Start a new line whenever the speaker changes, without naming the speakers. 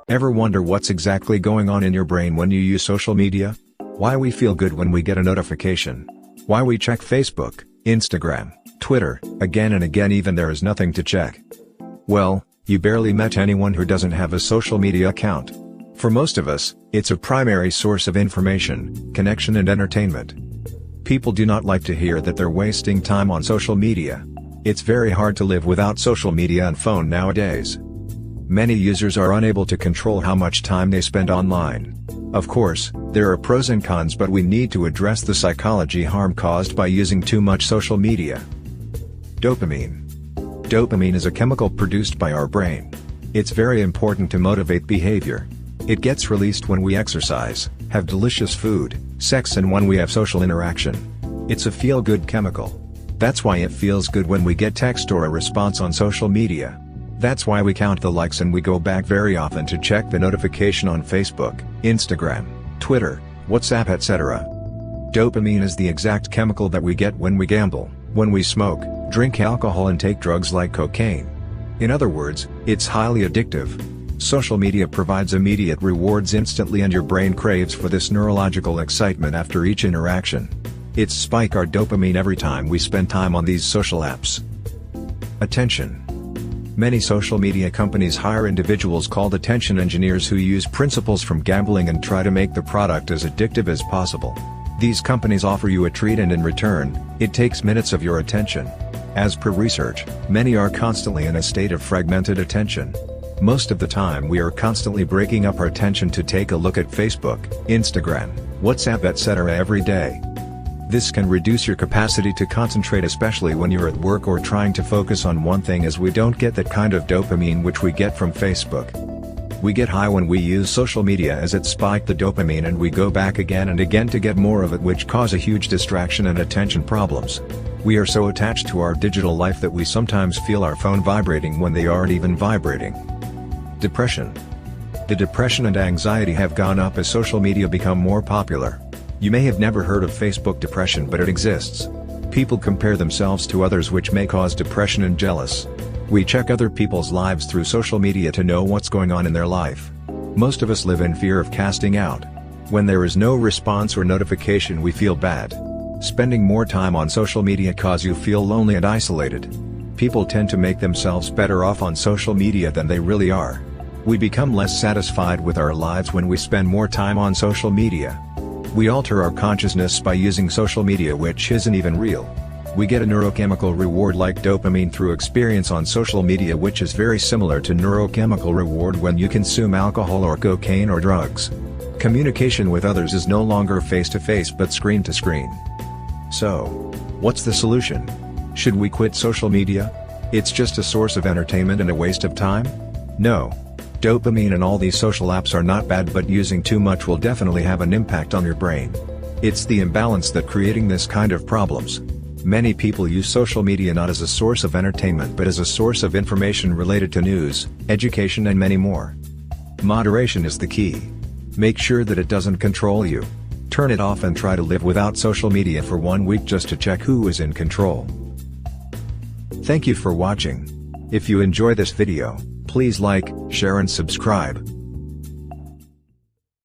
Ever wonder what's exactly going on in your brain when you use social media? Why we feel good when we get a notification? Why we check Facebook, Instagram, Twitter, again and again even there is nothing to check? Well, you barely met anyone who doesn't have a social media account. For most of us, it's a primary source of information, connection and entertainment. People do not like to hear that they're wasting time on social media. It's very hard to live without social media and phone nowadays. Many users are unable to control how much time they spend online. Of course, there are pros and cons, but we need to address the psychology harm caused by using too much social media. Dopamine. Dopamine is a chemical produced by our brain. It's very important to motivate behavior. It gets released when we exercise, have delicious food, sex and when we have social interaction. It's a feel-good chemical. That's why it feels good when we get text or a response on social media. That's why we count the likes and we go back very often to check the notification on Facebook, Instagram, Twitter, WhatsApp etc. Dopamine is the exact chemical that we get when we gamble, when we smoke, drink alcohol and take drugs like cocaine. In other words, it's highly addictive. Social media provides immediate rewards instantly and your brain craves for this neurological excitement after each interaction. It's spike our dopamine every time we spend time on these social apps. Attention. Many social media companies hire individuals called attention engineers who use principles from gambling and try to make the product as addictive as possible. These companies offer you a treat and in return, it takes minutes of your attention. As per research, many are constantly in a state of fragmented attention. Most of the time we are constantly breaking up our attention to take a look at Facebook, Instagram, WhatsApp etc. every day. This can reduce your capacity to concentrate, especially when you're at work or trying to focus on one thing, as we don't get that kind of dopamine which we get from Facebook. We get high when we use social media as it spikes the dopamine and we go back again and again to get more of it, which cause a huge distraction and attention problems. We are so attached to our digital life that we sometimes feel our phone vibrating when they aren't even vibrating. Depression. The depression and anxiety have gone up as social media become more popular. You may have never heard of Facebook depression, but it exists. People compare themselves to others, which may cause depression and jealous. We check other people's lives through social media to know what's going on in their life. Most of us live in fear of casting out. When there is no response or notification, we feel bad. Spending more time on social media causes you feel lonely and isolated. People tend to make themselves better off on social media than they really are. We become less satisfied with our lives when we spend more time on social media. We alter our consciousness by using social media, which isn't even real. We get a neurochemical reward like dopamine through experience on social media, which is very similar to neurochemical reward when you consume alcohol or cocaine or drugs. Communication with others is no longer face-to-face but screen-to-screen. So, what's the solution? Should we quit social media? It's just a source of entertainment and a waste of time? No. Dopamine and all these social apps are not bad, but using too much will definitely have an impact on your brain. It's the imbalance that creating this kind of problems. Many people use social media not as a source of entertainment but as a source of information related to news, education and many more. Moderation is the key. Make sure that it doesn't control you. Turn it off and try to live without social media for 1 week just to check who is in control. Thank you for watching. If you enjoy this video, please like, share and subscribe.